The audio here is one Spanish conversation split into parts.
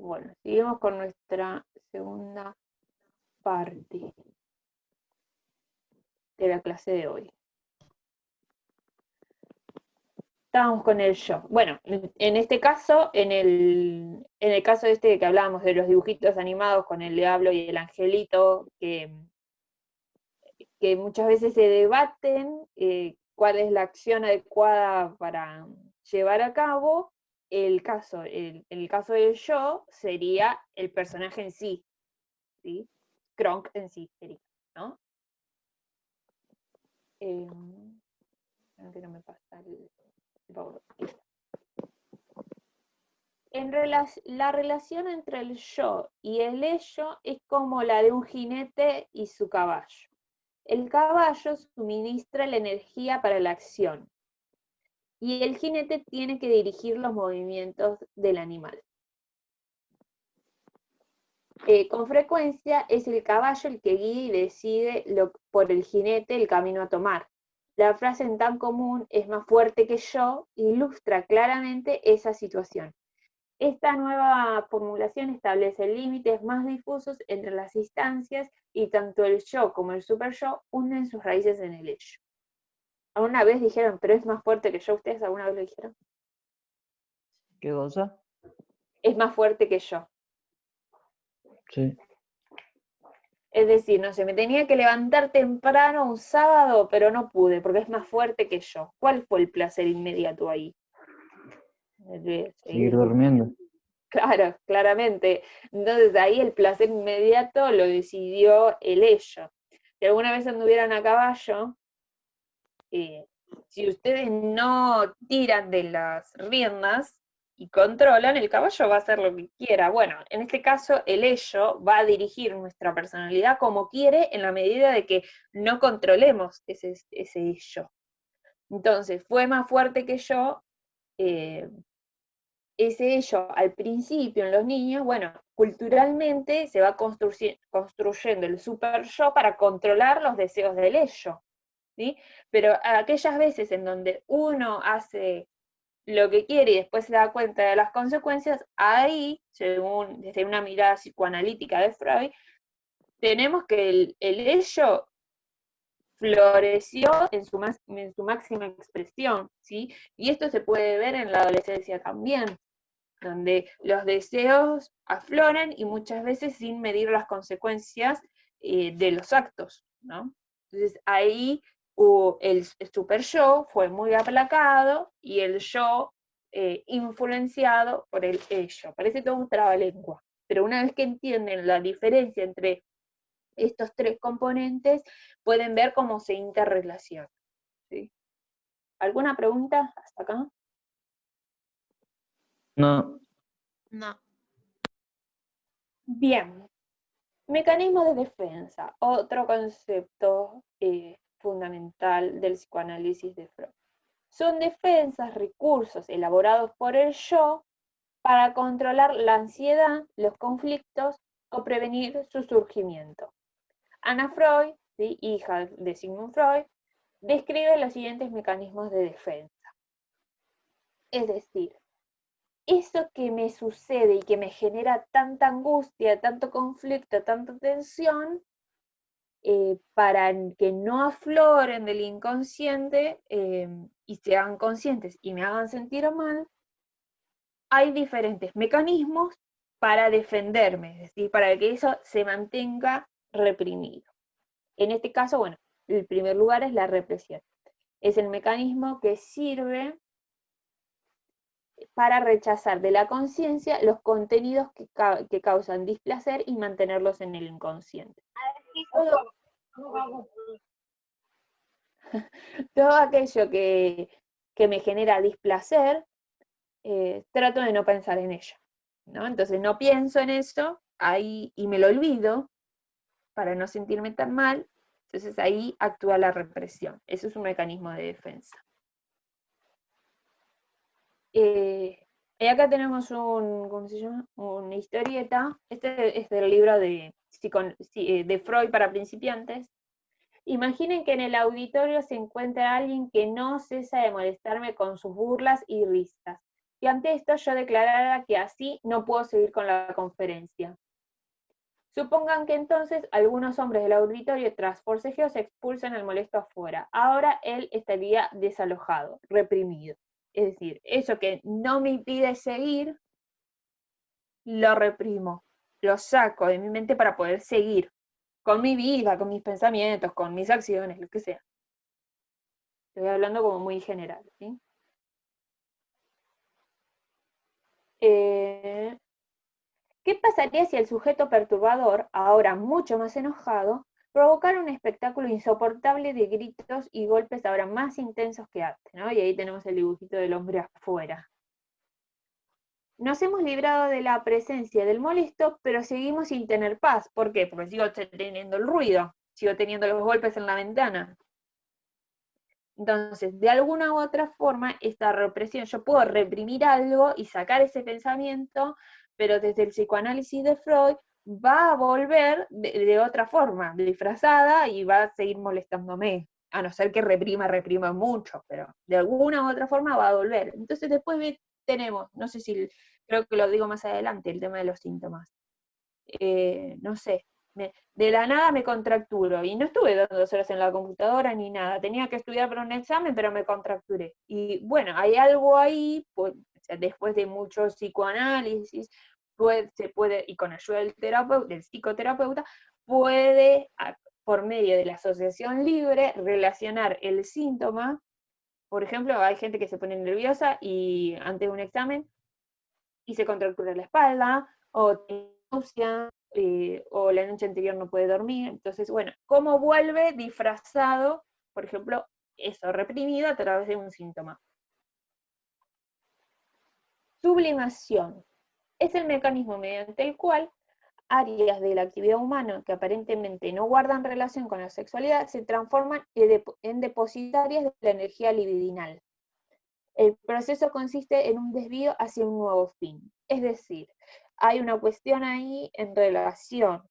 Bueno, seguimos con nuestra segunda parte de la clase de hoy. Estábamos con el yo. Bueno, en este caso, en el caso este que hablábamos de los dibujitos animados con el diablo y el angelito, que muchas veces se debaten cuál es la acción adecuada para llevar a cabo, el caso del yo sería el personaje en sí, ¿sí? Kronk en sí sería, ¿no? Que no me pasa el PowerPoint. La relación entre el yo y el ello es como la de un jinete y su caballo. El caballo suministra la energía para la acción y el jinete tiene que dirigir los movimientos del animal. Con frecuencia es el caballo el que guía y decide por el jinete el camino a tomar. La frase en tan común es más fuerte que yo ilustra claramente esa situación. Esta nueva formulación establece límites más difusos entre las instancias y tanto el yo como el superyo hunden sus raíces en el ello. ¿Alguna vez dijeron, pero es más fuerte que yo? ¿Ustedes alguna vez lo dijeron? ¿Qué cosa? Es más fuerte que yo. Sí. Es decir, no sé, me tenía que levantar temprano un sábado, pero no pude, porque es más fuerte que yo. ¿Cuál fue el placer inmediato ahí? De Seguir seguir durmiendo. durmiendo. Claro, claramente. Entonces ahí el placer inmediato lo decidió el ello. Si alguna vez anduvieran a caballo, si ustedes no tiran de las riendas y controlan, el caballo va a hacer lo que quiera. Bueno, en este caso el ello va a dirigir nuestra personalidad como quiere en la medida de que no controlemos ese ello. Entonces, fue más fuerte que yo, ese ello al principio en los niños, bueno, culturalmente se va construyendo el super yo para controlar los deseos del ello, ¿sí? Pero aquellas veces en donde uno hace lo que quiere y después se da cuenta de las consecuencias, ahí, según desde una mirada psicoanalítica de Freud, tenemos que el ello floreció en su máxima expresión, ¿sí? Y esto se puede ver en la adolescencia también, donde los deseos afloran y muchas veces sin medir las consecuencias de los actos, ¿no? Entonces ahí el super yo fue muy aplacado y el yo influenciado por el ello. Parece todo un trabalengua, pero una vez que entienden la diferencia entre estos tres componentes, pueden ver cómo se interrelacionan, ¿sí? ¿Alguna pregunta hasta acá? No. No. Bien. Mecanismo de defensa, otro concepto fundamental del psicoanálisis de Freud. Son defensas, recursos elaborados por el yo para controlar la ansiedad, los conflictos o prevenir su surgimiento. Anna Freud, ¿sí?, hija de Sigmund Freud, describe los siguientes mecanismos de defensa. Es decir, eso que me sucede y que me genera tanta angustia, tanto conflicto, tanta tensión, para que no afloren del inconsciente y se hagan conscientes y me hagan sentir mal, hay diferentes mecanismos para defenderme, es decir, para que eso se mantenga reprimido. En este caso, bueno, el primer lugar es la represión. Es el mecanismo que sirve para rechazar de la conciencia los contenidos que causan displacer y mantenerlos en el inconsciente. Todo aquello que me genera displacer, trato de no pensar en ello, ¿no? Entonces no pienso en eso ahí y me lo olvido para no sentirme tan mal, entonces ahí actúa la represión. Eso es un mecanismo de defensa. Y acá tenemos ¿cómo se llama? Una historieta. Este es del libro de Freud para principiantes. Imaginen que en el auditorio se encuentra alguien que no cesa de molestarme con sus burlas y risas. y ante esto yo declarara que así no puedo seguir con la conferencia. Supongan que entonces algunos hombres del auditorio tras forcejeos expulsan al molesto afuera. Ahora él estaría desalojado, reprimido. Es decir, eso que no me impide seguir, lo reprimo, lo saco de mi mente para poder seguir con mi vida, con mis pensamientos, con mis acciones, lo que sea. Estoy hablando como muy general, ¿sí? ¿Qué pasaría si el sujeto perturbador, ahora mucho más enojado, provocara un espectáculo insoportable de gritos y golpes ahora más intensos que antes, ¿no? Y ahí tenemos el dibujito del hombre afuera. Nos hemos librado de la presencia del molesto, pero seguimos sin tener paz. ¿Por qué? Porque sigo teniendo el ruido, sigo teniendo los golpes en la ventana. Entonces, de alguna u otra forma, esta represión, yo puedo reprimir algo y sacar ese pensamiento, pero desde el psicoanálisis de Freud va a volver de otra forma, disfrazada, y va a seguir molestándome, a no ser que reprima mucho, pero de alguna u otra forma va a volver. Entonces después tenemos, no sé si, creo que lo digo más adelante, el tema de los síntomas. No sé, de la nada me contracturo, y no estuve 2 horas en la computadora ni nada, tenía que estudiar para un examen, pero me contracturé. Y bueno, hay algo ahí, pues, o sea, después de mucho psicoanálisis, se puede, y con ayuda del psicoterapeuta, puede, por medio de la asociación libre, relacionar el síntoma. Por ejemplo, hay gente que se pone nerviosa y ante un examen y se contractura la espalda, o tiene náusea, o la noche anterior no puede dormir. Entonces, bueno, ¿cómo vuelve disfrazado, por ejemplo, eso reprimido a través de un síntoma? Sublimación es el mecanismo mediante el cual áreas de la actividad humana que aparentemente no guardan relación con la sexualidad se transforman en depositarias de la energía libidinal. El proceso consiste en un desvío hacia un nuevo fin. Es decir, hay una cuestión ahí en relación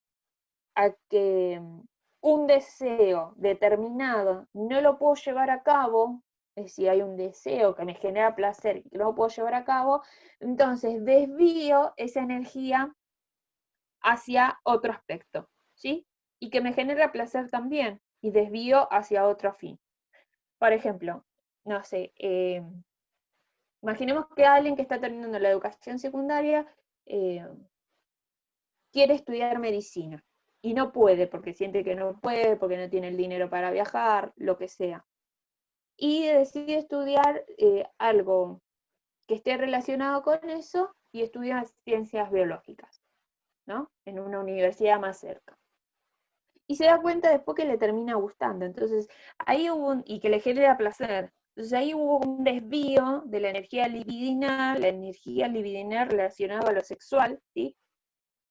a que un deseo determinado no lo puedo llevar a cabo, es decir, hay un deseo que me genera placer y que no lo puedo llevar a cabo, entonces desvío esa energía hacia otro aspecto, ¿sí? Y que me genera placer también, y desvío hacia otro fin. Por ejemplo, no sé, imaginemos que alguien que está terminando la educación secundaria quiere estudiar medicina y no puede porque siente que no puede, porque no tiene el dinero para viajar, lo que sea. Y decide estudiar algo que esté relacionado con eso y estudia ciencias biológicas, ¿no? En una universidad más cerca. Y se da cuenta después que le termina gustando. Entonces, ahí hubo y que le genera placer. Entonces ahí hubo un desvío de la energía libidinal relacionada a lo sexual, ¿sí?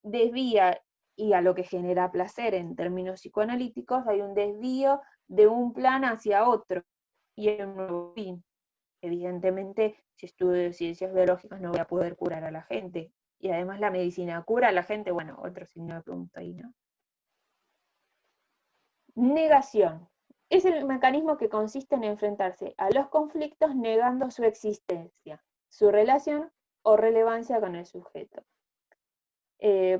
Desvía, y a lo que genera placer en términos psicoanalíticos, hay un desvío de un plan hacia otro, y hay un nuevo fin. Evidentemente, si estudio ciencias biológicas no voy a poder curar a la gente, y además la medicina cura a la gente, bueno, otro signo de pregunta ahí, ¿no? Negación. Es el mecanismo que consiste en enfrentarse a los conflictos negando su existencia, su relación o relevancia con el sujeto.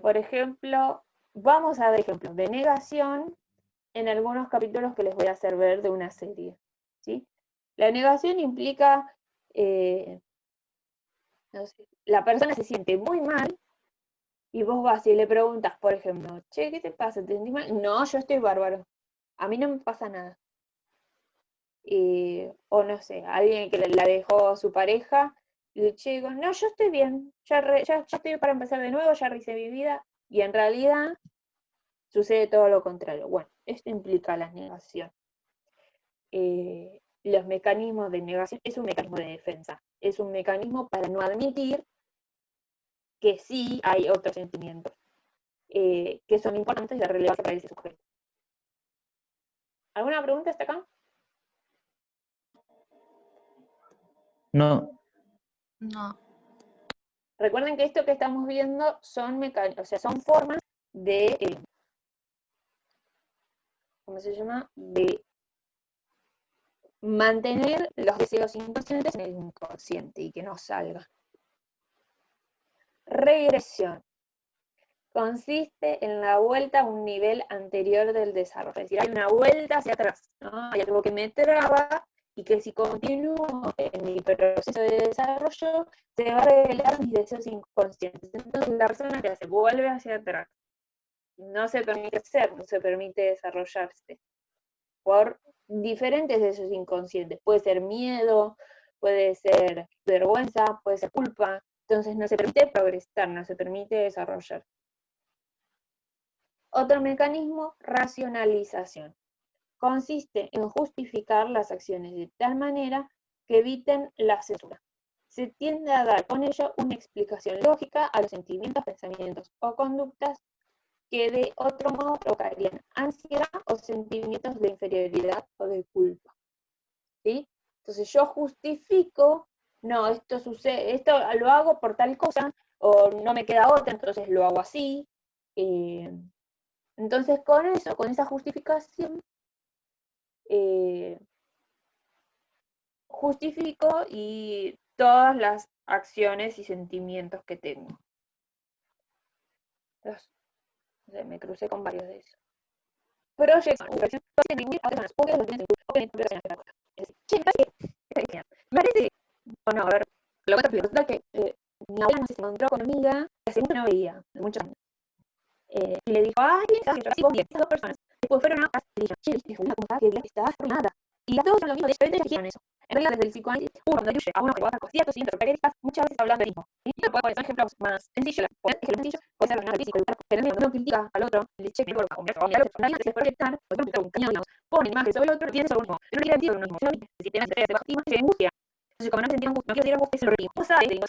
Por ejemplo, vamos a dar ejemplos de negación en algunos capítulos que les voy a hacer ver de una serie, ¿sí? La negación implica, no sé, la persona se siente muy mal y vos vas y le preguntas, por ejemplo, che, ¿qué te pasa? ¿Te sentís mal? No, yo estoy bárbaro. A mí no me pasa nada. O no sé, alguien que la dejó su pareja, y le digo, no, yo estoy bien, ya estoy para empezar de nuevo, ya rehice mi vida, y en realidad sucede todo lo contrario. Bueno, esto implica la negación. Los mecanismos de negación es un mecanismo de defensa, es un mecanismo para no admitir que sí hay otros sentimientos que son importantes de relevancia para ese sujeto. ¿Alguna pregunta hasta acá? No, No. Recuerden que esto que estamos viendo son o sea, son formas de, ¿cómo se llama? De mantener los deseos inconscientes en el inconsciente y que no salgan. regresión consiste en la vuelta a un nivel anterior del desarrollo. Es decir, hay una vuelta hacia atrás, ¿no? Hay algo que me traba y que si continúo en mi proceso de desarrollo, se va a revelar mis deseos inconscientes. Entonces la persona que se vuelve hacia atrás. No se permite ser, no se permite desarrollarse por diferentes deseos inconscientes. Puede ser miedo, puede ser vergüenza, puede ser culpa. Entonces no se permite progresar, no se permite desarrollar. Otro mecanismo, racionalización. Consiste en justificar las acciones de tal manera que eviten la censura. Se tiende a dar con ello una explicación lógica a los sentimientos, pensamientos o conductas que de otro modo provocarían ansiedad o sentimientos de inferioridad o de culpa. ¿Sí? Entonces yo justifico, no, esto sucede, esto lo hago por tal cosa, o no me queda otra, entonces lo hago así. Entonces con eso, con esa justificación, justifico y todas las acciones y sentimientos que tengo. Entonces, me crucé con varios de esos. Proyección. Me parece, bueno, a ver, lo que te explico, que mi abuela no se encontró con una amiga que hace mucho no veía, de muchos años. Y le dijo, ay, así con 10, esas 2 personas. Después fueron a casa y dijeron, che, viste, fulana, ¿cómo estás? Que estás arruinada. Y las dos son lo mismo, de diferentes dijeron eso. En realidad, desde el psicoanálisis, uno atribuye a uno que guarda ciertos síntomas características, muchas veces hablando del mismo. Y no puede poner ejemplos más sencillos, ejemplos sencillos, puede ser el físico, pero cuando uno critica al otro, le cheque el cuerpo, o mira, nadie se proyectar, por ejemplo, un cañón, digamos, pone imagen sobre el otro, tiene sobre uno mismo. Pero no quiere decir uno mismo, si tienes estrés de baja estima, se angustia. Entonces, como no sentir angustia, no quiero sentir angustia, se lo repito. Vos sabés, lo digo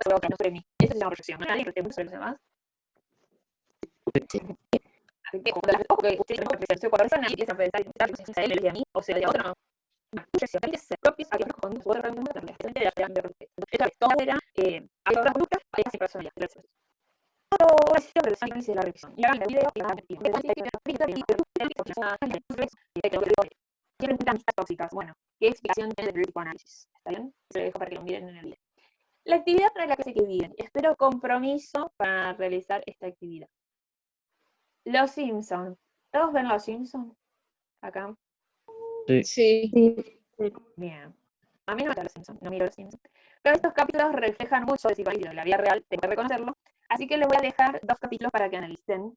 sobre otro, no sobre mí. Eso se llama proyección. No nadie que te sobre los demás. Que estoy con la persona y empieza a pensar que a él, le a mí, o sea, de otro, no. Proyección, ser propios a que nos con su otra pregunta, la gente de la de esta vez, todo era, hay otras conductas, hay casi personalidad. Otra decisión de los análisis de la revisión. Y hagan el video, y hagan el video, tienen amistades tóxicas. Bueno, ¿qué explicación tiene del psicoanálisis? ¿Está bien? Se lo dejo para que lo miren en el video. La actividad para la que se viven. Espero compromiso para realizar esta actividad. Los Simpsons. ¿Todos ven Los Simpsons? Acá. Sí. Bien. A mí no me gusta Los Simpsons, no miro Los Simpsons. Pero estos capítulos reflejan mucho de psicoanálisis de la vida real, tengo que reconocerlo. Así que les voy a dejar 2 capítulos para que analicen.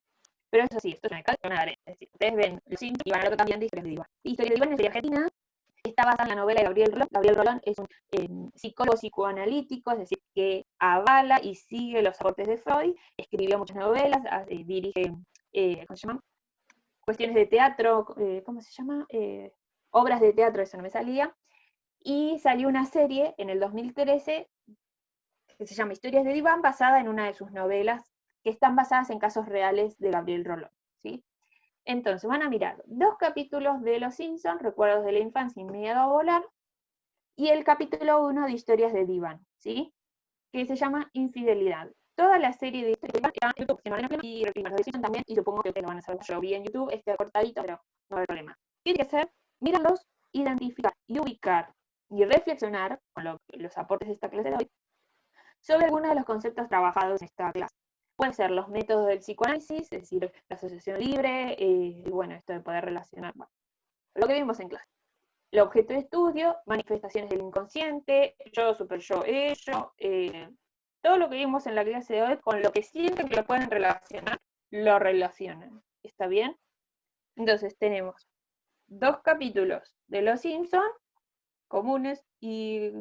Pero eso sí, esto es una calca, una arena. Es decir, ustedes ven Los Simpsons y van a ver lo que también de Historias de Diván. Historias de Diván es de Argentina. Está basada en la novela de Gabriel Rolón. Gabriel Rolón es un psicólogo psicoanalítico, es decir, que avala y sigue los aportes de Freud. Escribió muchas novelas, dirige, ¿cómo se llama? Cuestiones de teatro, ¿cómo se llama? Obras de teatro, eso no me salía. Y salió una serie en el 2013 que se llama Historias de Diván, basada en una de sus novelas que están basadas en casos reales de Gabriel Rolón, ¿sí? Entonces van a mirar 2 capítulos de Los Simpsons, Recuerdos de la Infancia y Miedo a Volar, y el capítulo 1 de Historias de Diván, ¿sí? Que se llama Infidelidad. Toda la serie de Historias de Diván está en YouTube, si no ven y los de también, y supongo que lo van a saber. Yo vi en YouTube, cortadito, pero no hay problema. Tiene que hacer, míralo, identificar y ubicar y reflexionar con los aportes de esta clase de hoy sobre algunos de los conceptos trabajados en esta clase. Pueden ser los métodos del psicoanálisis, es decir, la asociación libre, bueno, esto de poder relacionar, bueno, lo que vimos en clase. El objeto de estudio, manifestaciones del inconsciente, yo, super yo, ello, todo lo que vimos en la clase de hoy, con lo que sienten que lo pueden relacionar, lo relacionan. ¿Está bien? Entonces tenemos 2 capítulos de Los Simpsons, comunes y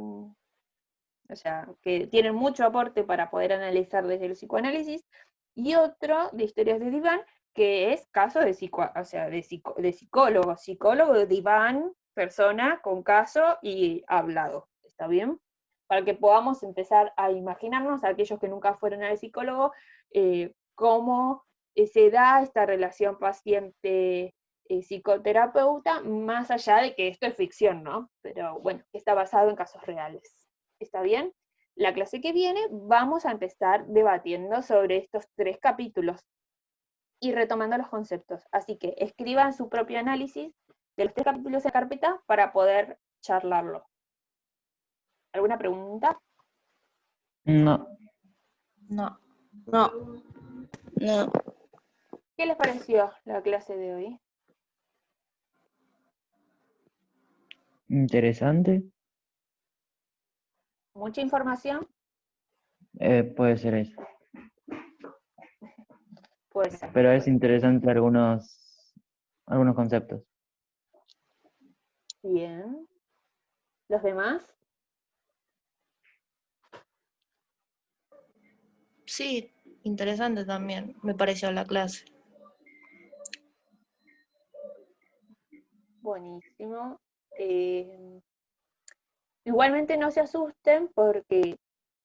o sea, que tienen mucho aporte para poder analizar desde el psicoanálisis, y otro de Historias de Diván, que es caso de, de psicólogo de diván, persona con caso y hablado, ¿está bien? Para que podamos empezar a imaginarnos, a aquellos que nunca fueron al psicólogo, cómo se da esta relación paciente psicoterapeuta, más allá de que esto es ficción, ¿no? Pero bueno, está basado en casos reales. ¿Está bien? La clase que viene vamos a empezar debatiendo sobre estos 3 capítulos y retomando los conceptos. Así que escriban su propio análisis de los 3 capítulos de carpeta para poder charlarlo. ¿Alguna pregunta? No. No. No. No. ¿Qué les pareció la clase de hoy? Interesante. ¿Mucha información? Puede ser eso. Puede ser. Pero es interesante algunos conceptos. Bien. ¿Los demás? Sí, interesante también, me pareció la clase. Buenísimo. Igualmente no se asusten porque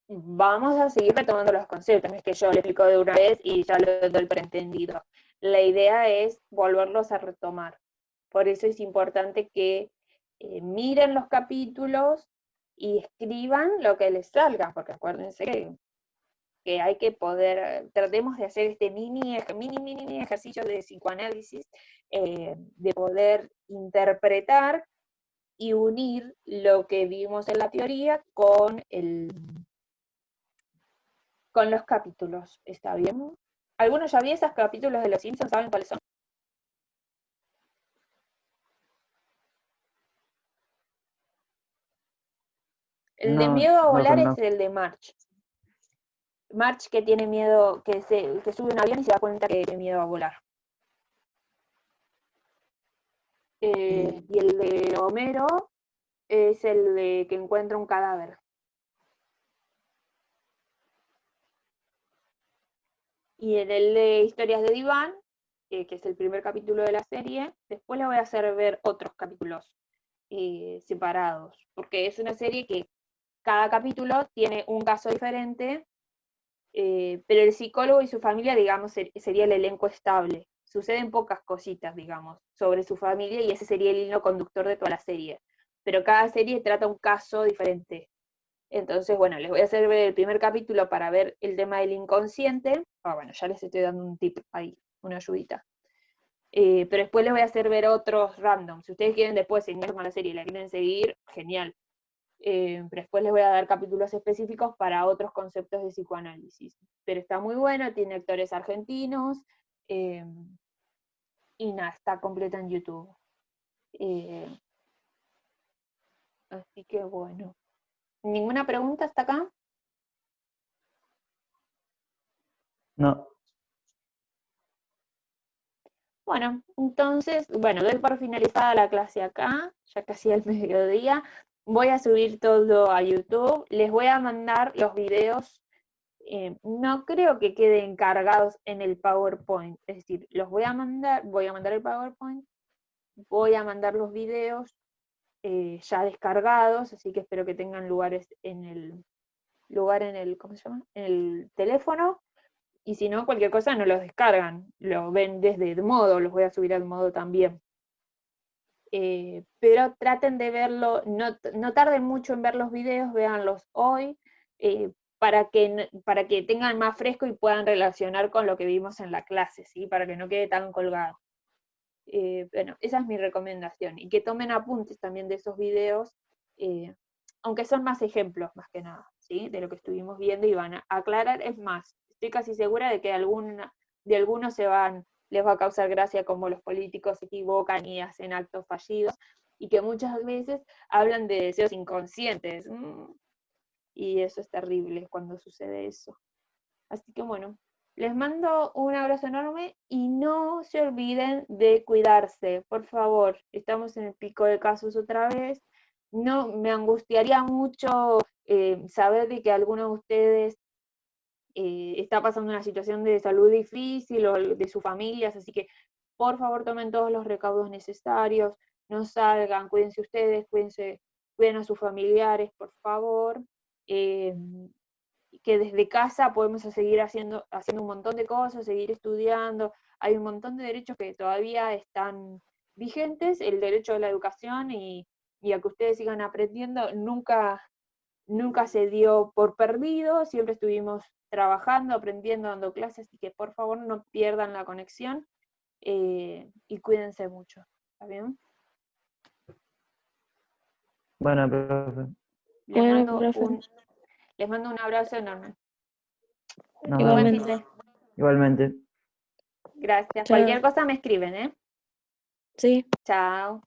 vamos a seguir retomando los conceptos. No es que yo le explico de una vez y ya lo doy por entendido. La idea es volverlos a retomar. Por eso es importante que miren los capítulos y escriban lo que les salga, porque acuérdense que hay que poder, tratemos de hacer este mini ejercicio de psicoanálisis, de poder interpretar y unir lo que vimos en la teoría con los capítulos. ¿Está bien? ¿Algunos ya vi esos capítulos de Los Simpsons? ¿Saben cuáles son? El de No, miedo a no volar es conozco. el de March. March que tiene miedo, que sube un avión y se da cuenta que tiene miedo a volar. Y el de Homero es el de que encuentra un cadáver. Y en el de Historias de Diván, que es el primer capítulo de la serie, después le voy a hacer ver otros capítulos separados, porque es una serie que cada capítulo tiene un caso diferente, pero el psicólogo y su familia, digamos, sería el elenco estable. Suceden pocas cositas, digamos, sobre su familia y ese sería el hilo conductor de toda la serie. Pero cada serie trata un caso diferente. Entonces, bueno, les voy a hacer ver el primer capítulo para ver el tema del inconsciente. Bueno, ya les estoy dando un tip ahí, una ayudita. Pero después les voy a hacer ver otros random. Si ustedes quieren después seguir con la serie y la quieren seguir, genial. Pero después les voy a dar capítulos específicos para otros conceptos de psicoanálisis. Pero está muy bueno, tiene actores argentinos, y nada, está completa en YouTube. Así que bueno. ¿Ninguna pregunta hasta acá? No. Bueno, entonces, bueno, doy por finalizada la clase acá, ya casi al mediodía. Voy a subir todo a YouTube. Les voy a mandar los videos. No creo que queden cargados en el PowerPoint. Es decir, voy a mandar el PowerPoint, voy a mandar los videos ya descargados, así que espero que tengan lugar en el, ¿cómo se llama? En el teléfono. Y si no, cualquier cosa no los descargan, lo ven desde el modo, los voy a subir al modo también. Pero traten de verlo, no tarden mucho en ver los videos, véanlos hoy, para que tengan más fresco y puedan relacionar con lo que vimos en la clase, ¿sí? Para que no quede tan colgado. Bueno, esa es mi recomendación. Y que tomen apuntes también de esos videos, aunque son más ejemplos, más que nada, ¿sí? De lo que estuvimos viendo y van a aclarar. Es más, estoy casi segura de que de algunos les va a causar gracia como los políticos se equivocan y hacen actos fallidos, y que muchas veces hablan de deseos inconscientes. Y eso es terrible cuando sucede eso. Así que bueno, les mando un abrazo enorme y no se olviden de cuidarse, por favor. Estamos en el pico de casos otra vez. No, me angustiaría mucho saber de que alguno de ustedes está pasando una situación de salud difícil o de sus familias, así que por favor tomen todos los recaudos necesarios, no salgan, cuídense ustedes, cuiden a sus familiares, por favor. Eh, que desde casa podemos seguir haciendo un montón de cosas, seguir estudiando. Hay un montón de derechos que todavía están vigentes, el derecho a la educación y a que ustedes sigan aprendiendo nunca se dio por perdido, siempre estuvimos trabajando, aprendiendo, dando clases, así que por favor no pierdan la conexión y cuídense mucho. ¿Está bien? Bueno, profe. Les mando un abrazo enorme. Nos vemos. Igualmente. Igualmente. Gracias. Chao. Cualquier cosa me escriben, ¿eh? Sí. Chao.